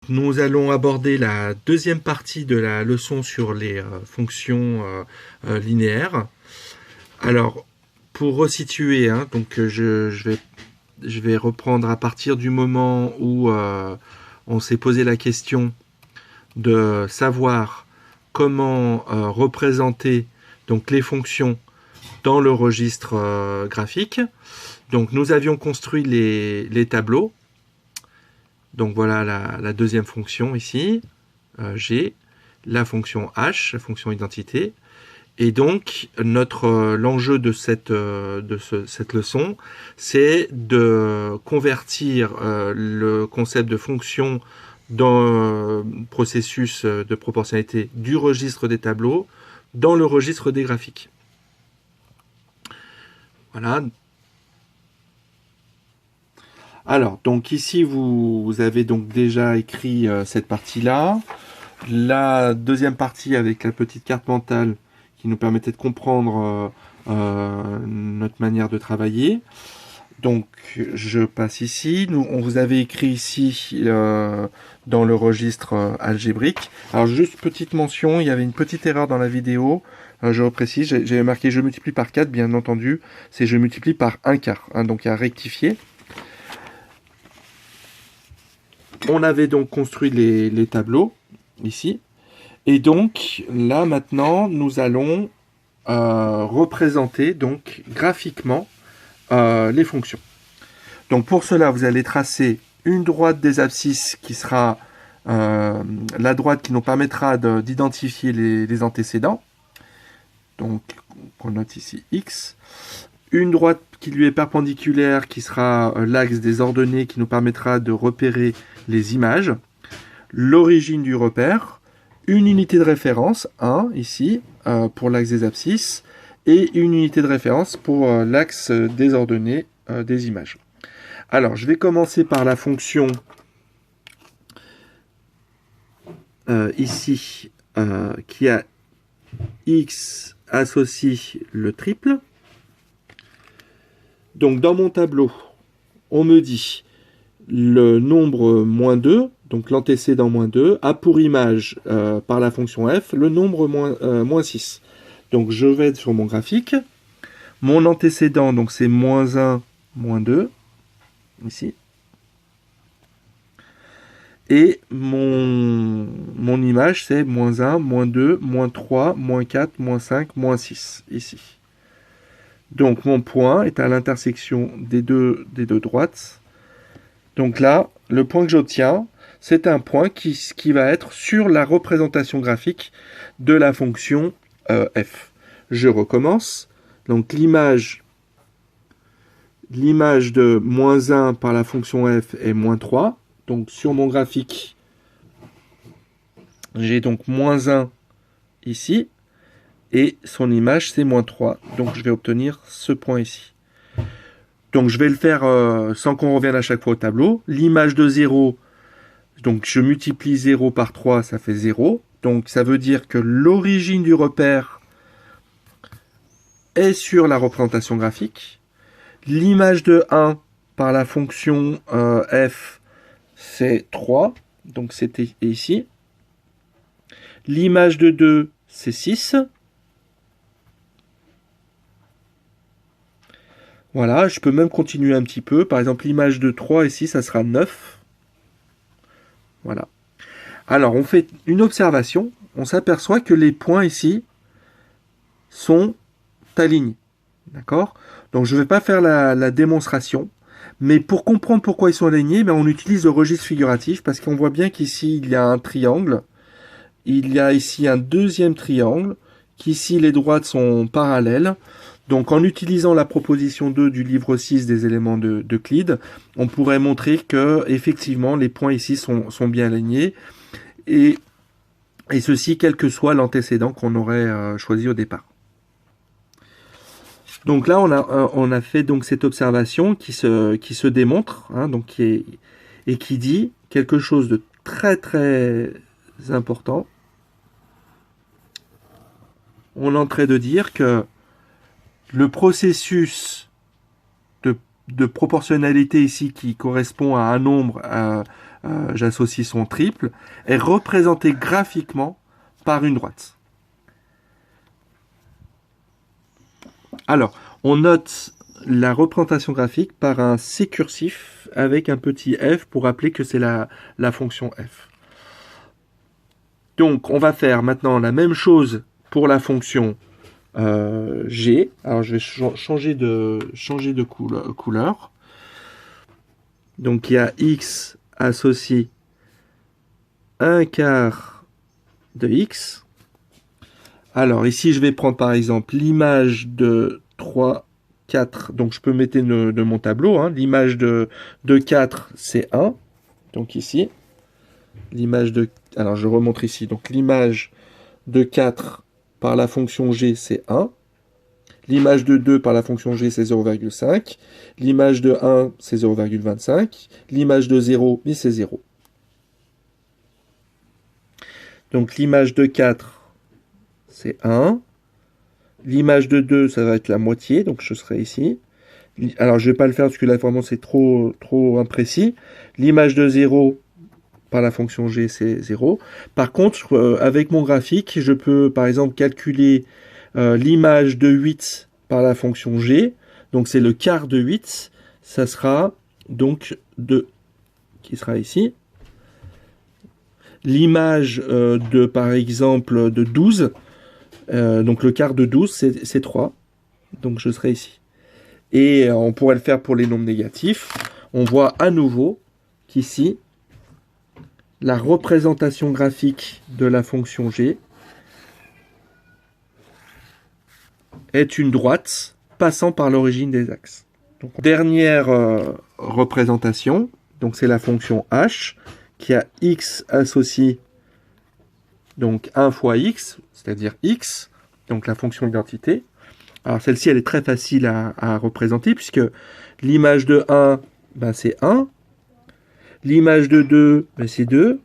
nous allons aborder la deuxième partie de la leçon sur les fonctions linéaires. Alors, pour resituer, hein, donc je vais reprendre à partir du moment où on s'est posé la question de savoir comment représenter donc les fonctions dans le registre graphique. Donc, nous avions construit les tableaux. Donc voilà la deuxième fonction ici, G, la fonction H, la fonction identité. Et donc l'enjeu de cette leçon, c'est de convertir le concept de fonction dans le processus de proportionnalité du registre des tableaux dans le registre des graphiques. Voilà. Alors, donc ici, vous avez donc déjà écrit cette partie-là. La deuxième partie avec la petite carte mentale qui nous permettait de comprendre notre manière de travailler. Donc, je passe ici. On vous avait écrit ici dans le registre algébrique. Alors, juste petite mention, il y avait une petite erreur dans la vidéo. Je reprécise, j'avais marqué je multiplie par 4, bien entendu. C'est je multiplie par 1/4. Hein, donc, à rectifier. On avait donc construit les tableaux, ici. Et donc, là, maintenant, nous allons représenter donc graphiquement les fonctions. Donc, pour cela, vous allez tracer une droite des abscisses qui sera la droite qui nous permettra d'identifier les antécédents. Donc, on note ici X. Une droite qui lui est perpendiculaire, qui sera l'axe des ordonnées, qui nous permettra de repérer les images. L'origine du repère. Une unité de référence, 1, ici, pour l'axe des abscisses. Et une unité de référence pour l'axe des ordonnées des images. Alors, je vais commencer par la fonction ici, qui a X associe le triple. Donc, dans mon tableau, on me dit le nombre moins 2, donc l'antécédent moins 2, a pour image, par la fonction f, le nombre moins 6. Donc, je vais sur mon graphique. Mon antécédent, donc c'est moins 1, moins 2, ici. Et mon image, c'est moins 1, moins 2, moins 3, moins 4, moins 5, moins 6, ici. Donc, mon point est à l'intersection des deux droites. Donc là, le point que j'obtiens, c'est un point qui va être sur la représentation graphique de la fonction f. Je recommence. Donc, l'image de moins 1 par la fonction f est moins 3. Donc, sur mon graphique, j'ai donc moins 1 ici. Et son image, c'est moins 3. Donc, je vais obtenir ce point ici. Donc, je vais le faire sans qu'on revienne à chaque fois au tableau. L'image de 0, donc je multiplie 0 par 3, ça fait 0. Donc, ça veut dire que l'origine du repère est sur la représentation graphique. L'image de 1 par la fonction f, c'est 3. Donc, c'était ici. L'image de 2, c'est 6. Voilà, je peux même continuer un petit peu. Par exemple, l'image de 3 ici, ça sera 9. Voilà. Alors, on fait une observation. On s'aperçoit que les points ici sont alignés. D'accord? Donc, je ne vais pas faire la démonstration. Mais pour comprendre pourquoi ils sont alignés, on utilise le registre figuratif parce qu'on voit bien qu'ici, il y a un triangle. Il y a ici un deuxième triangle. Qu'ici, les droites sont parallèles. Donc, en utilisant la proposition 2 du livre 6 des éléments d'Euclide, on pourrait montrer que, effectivement, les points ici sont bien alignés. Et ceci, quel que soit l'antécédent qu'on aurait choisi au départ. Donc là, on a fait donc cette observation qui se démontre, hein, donc et qui dit quelque chose de très très important. On est en train de dire que le processus de de proportionnalité ici qui correspond à un nombre, j'associe son triple, est représenté graphiquement par une droite. Alors, on note la représentation graphique par un C cursif avec un petit f pour rappeler que c'est la fonction f. Donc, on va faire maintenant la même chose pour la fonction g. Alors, je vais changer de couleur. Donc, il y a x associé 1 quart de x. Alors, ici, je vais prendre par exemple l'image de 3, 4. Donc, je peux mettre de mon tableau. Hein. L'image de 4, c'est 1. Donc, ici. L'image de... Alors, je remonte ici. Donc, l'image de 4 par la fonction g, c'est 1. L'image de 2 par la fonction g, c'est 0,5. L'image de 1, c'est 0,25. L'image de 0, mais c'est 0. Donc, l'image de 4, c'est 1. L'image de 2, ça va être la moitié, donc je serai ici. Alors, je ne vais pas le faire parce que là, vraiment, c'est trop imprécis. L'image de 0 par la fonction g, c'est 0. Par contre, avec mon graphique, je peux, par exemple, calculer l'image de 8 par la fonction g. Donc, c'est le quart de 8. Ça sera donc 2, qui sera ici. L'image de, par exemple, de 12, donc le quart de 12, c'est 3. Donc je serai ici. Et on pourrait le faire pour les nombres négatifs. On voit à nouveau qu'ici, la représentation graphique de la fonction g est une droite passant par l'origine des axes. Donc, dernière représentation, donc c'est la fonction h qui a x associé donc 1 fois x, c'est-à-dire x, donc la fonction d'identité. Alors celle-ci, elle est très facile à représenter, puisque l'image de 1, ben, c'est 1. L'image de 2, ben, c'est 2.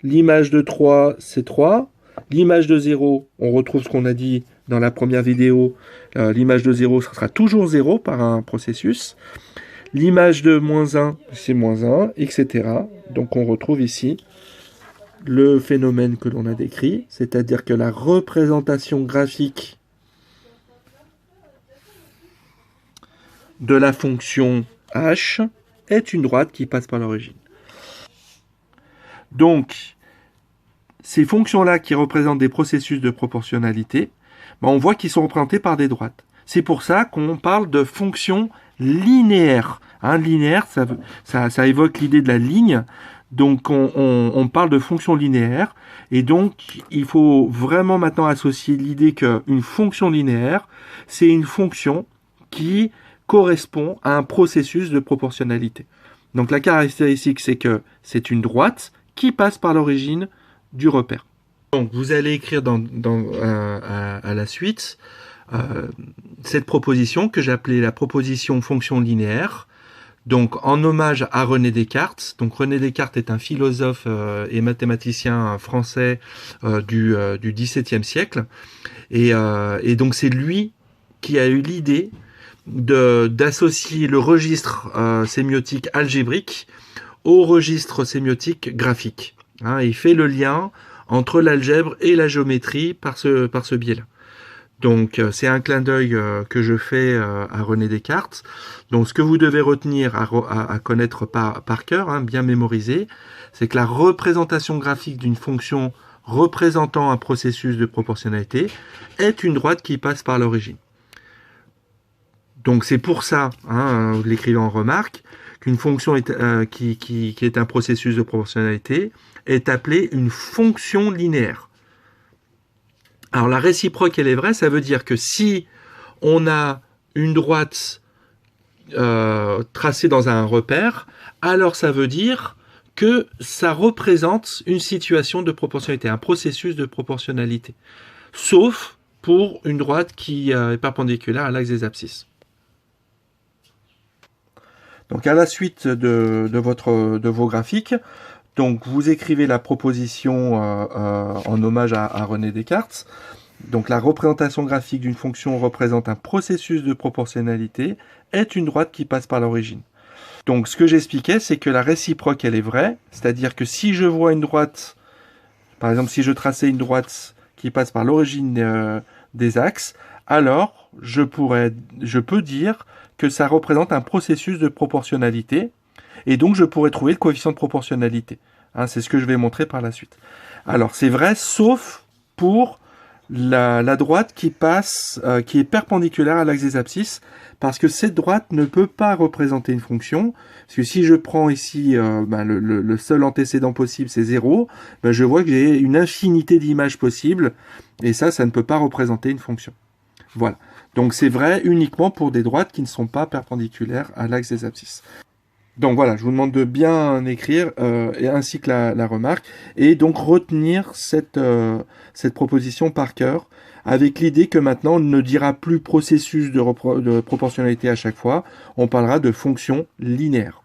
L'image de 3, c'est 3. L'image de 0, on retrouve ce qu'on a dit dans la première vidéo. L'image de 0, ça sera toujours 0 par un processus. L'image de moins 1, c'est moins 1, etc. Donc on retrouve ici le phénomène que l'on a décrit, c'est-à-dire que la représentation graphique de la fonction h est une droite qui passe par l'origine. Donc, ces fonctions-là qui représentent des processus de proportionnalité, ben on voit qu'ils sont représentés par des droites. C'est pour ça qu'on parle de fonctions linéaires. Hein, linéaire, ça évoque l'idée de la ligne. Donc, on parle de fonctions linéaires. Et donc, il faut vraiment maintenant associer l'idée qu'une fonction linéaire, c'est une fonction qui correspond à un processus de proportionnalité. Donc, la caractéristique, c'est que c'est une droite qui passe par l'origine du repère. Donc, vous allez écrire à la suite cette proposition que j'appelais la proposition fonction linéaire. Donc, en hommage à René Descartes. Donc, René Descartes est un philosophe et mathématicien français du XVIIe siècle. Et donc, c'est lui qui a eu l'idée d'associer le registre sémiotique algébrique au registre sémiotique graphique. Hein, il fait le lien entre l'algèbre et la géométrie par ce biais-là. Donc, c'est un clin d'œil que je fais à René Descartes. Donc, ce que vous devez retenir à connaître par cœur, hein, bien mémoriser, c'est que la représentation graphique d'une fonction représentant un processus de proportionnalité est une droite qui passe par l'origine. Donc, c'est pour ça, hein, vous l'écrivez en remarque, qu'une fonction qui est un processus de proportionnalité est appelée une fonction linéaire. Alors la réciproque, elle est vraie, ça veut dire que si on a une droite tracée dans un repère, alors ça veut dire que ça représente une situation de proportionnalité, un processus de proportionnalité. Sauf pour une droite qui est perpendiculaire à l'axe des abscisses. Donc à la suite de vos graphiques, donc vous écrivez la proposition en hommage à René Descartes. donc la représentation graphique d'une fonction représente un processus de proportionnalité, est une droite qui passe par l'origine. Donc ce que j'expliquais, c'est que la réciproque, elle est vraie, c'est-à-dire que si je vois une droite, par exemple si je traçais une droite qui passe par l'origine des axes, alors je peux dire que ça représente un processus de proportionnalité, et donc je pourrais trouver le coefficient de proportionnalité. Hein, c'est ce que je vais montrer par la suite. Alors c'est vrai, sauf pour la droite qui passe, qui est perpendiculaire à l'axe des abscisses, parce que cette droite ne peut pas représenter une fonction, parce que si je prends ici le seul antécédent possible, c'est 0, je vois que j'ai une infinité d'images possibles, et ça ne peut pas représenter une fonction. Voilà. Donc c'est vrai uniquement pour des droites qui ne sont pas perpendiculaires à l'axe des abscisses. Donc voilà, je vous demande de bien écrire, et ainsi que la remarque, et donc retenir cette proposition par cœur, avec l'idée que maintenant on ne dira plus processus de proportionnalité à chaque fois, on parlera de fonction linéaire.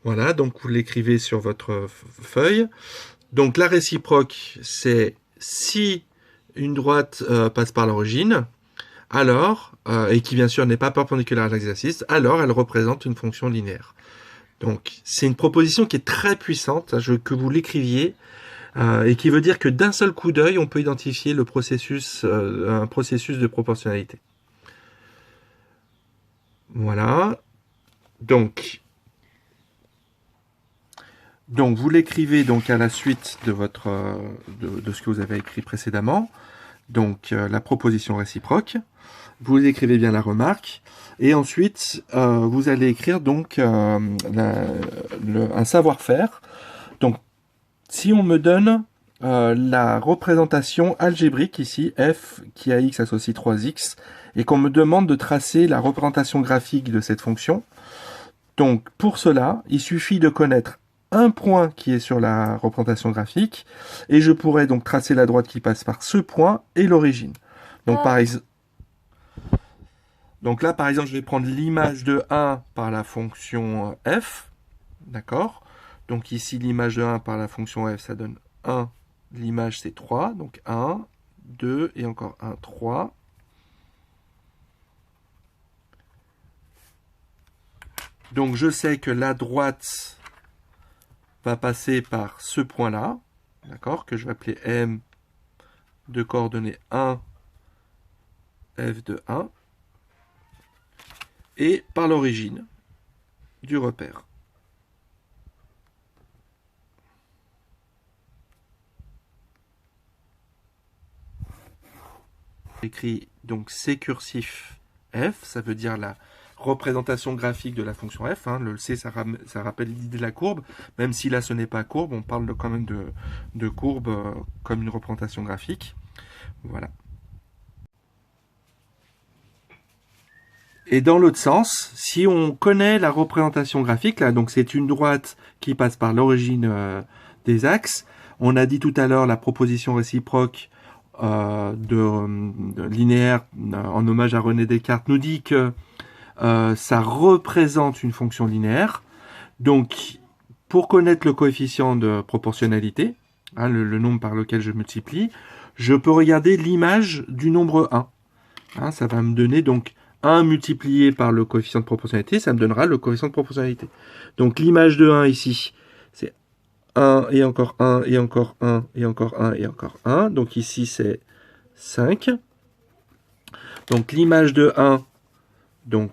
Voilà, donc vous l'écrivez sur votre feuille. Donc la réciproque, c'est si une droite passe par l'origine, alors, et qui bien sûr n'est pas perpendiculaire à l'exercice, alors elle représente une fonction linéaire. Donc c'est une proposition qui est très puissante, que vous l'écriviez, et qui veut dire que d'un seul coup d'œil, on peut identifier un processus de proportionnalité. Voilà. Donc vous l'écrivez donc à la suite de de ce que vous avez écrit précédemment. Donc la proposition réciproque. Vous écrivez bien la remarque, et ensuite vous allez écrire donc un savoir-faire. Donc si on me donne la représentation algébrique ici, f qui a x associe 3x, et qu'on me demande de tracer la représentation graphique de cette fonction, donc pour cela, il suffit de connaître un point qui est sur la représentation graphique, et je pourrais donc tracer la droite qui passe par ce point et l'origine. Donc Donc là, par exemple, je vais prendre l'image de 1 par la fonction f. D'accord? Donc ici, l'image de 1 par la fonction f, ça donne 1. L'image, c'est 3. Donc 1, 2 et encore 1, 3. Donc je sais que la droite va passer par ce point-là. D'accord? Que je vais appeler m de coordonnées 1, f de 1. Et par l'origine du repère. J'écris donc C cursif f, ça veut dire la représentation graphique de la fonction f. Hein. Le C, ça rappelle l'idée de la courbe. Même si là, ce n'est pas courbe, on parle quand même de courbe comme une représentation graphique. Voilà. Et dans l'autre sens, si on connaît la représentation graphique, là, donc c'est une droite qui passe par l'origine des axes. On a dit tout à l'heure la proposition réciproque de linéaire, en hommage à René Descartes, nous dit que ça représente une fonction linéaire. Donc, pour connaître le coefficient de proportionnalité, hein, le nombre par lequel je multiplie, je peux regarder l'image du nombre 1. Hein, ça va me donner donc 1 multiplié par le coefficient de proportionnalité, ça me donnera le coefficient de proportionnalité. Donc l'image de 1 ici, c'est 1 et encore 1 et encore 1 et encore 1 et encore 1. Donc ici c'est 5. Donc l'image de 1, donc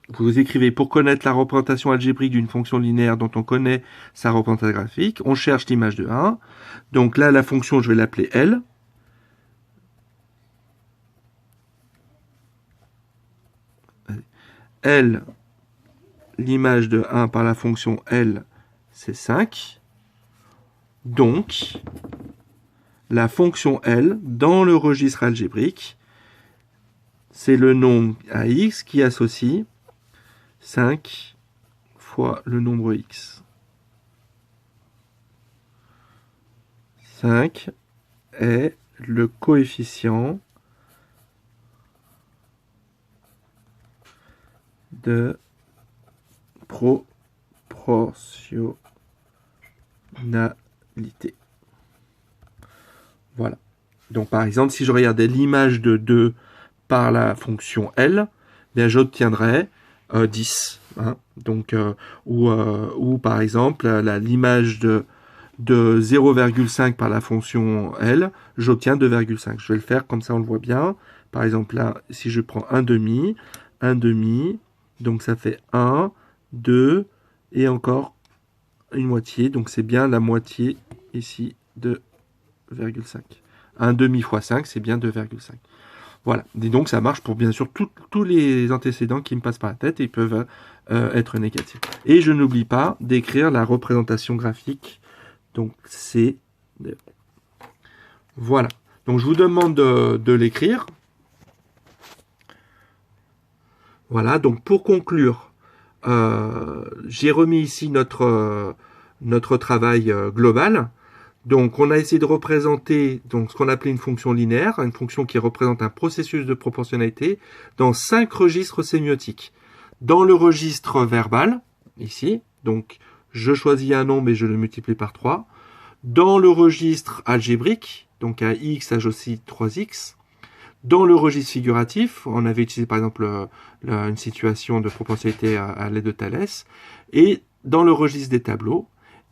vous écrivez pour connaître la représentation algébrique d'une fonction linéaire dont on connaît sa représentation graphique, on cherche l'image de 1. Donc là la fonction je vais l'appeler L. L, l'image de 1 par la fonction L, c'est 5. Donc, la fonction L, dans le registre algébrique, c'est le nombre à x qui associe 5 fois le nombre x. 5 est le coefficient de proportionnalité. Voilà. Donc par exemple, si je regardais l'image de 2 par la fonction L, bien j'obtiendrais 10. Hein. Donc, ou par exemple, l'image de 0,5 par la fonction L, j'obtiens 2,5. Je vais le faire comme ça, on le voit bien. Par exemple, là, si je prends un demi, donc ça fait 1, 2, et encore une moitié. Donc c'est bien la moitié ici de 2,5. 1 demi fois 5, c'est bien 2,5. Voilà. Et donc ça marche pour bien sûr tous les antécédents qui me passent par la tête et ils peuvent être négatifs. Et je n'oublie pas d'écrire la représentation graphique. Donc c'est... Voilà. Donc je vous demande de l'écrire. Voilà. Donc pour conclure, j'ai remis ici notre travail global. Donc, on a essayé de représenter donc, ce qu'on appelait une fonction linéaire, une fonction qui représente un processus de proportionnalité dans 5 registres sémiotiques. Dans le registre verbal, ici, donc je choisis un nombre et je le multiplie par 3. Dans le registre algébrique, donc à x j'associe 3x. Dans le registre figuratif, on avait utilisé par exemple une situation de proportionnalité à l'aide de Thalès. Et dans le registre des tableaux,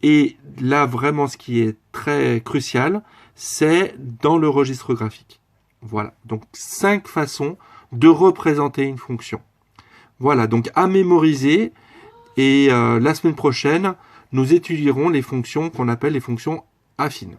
et là, vraiment, ce qui est très crucial, c'est dans le registre graphique. Voilà, donc 5 façons de représenter une fonction. Voilà, donc à mémoriser. Et la semaine prochaine, nous étudierons les fonctions qu'on appelle les fonctions affines.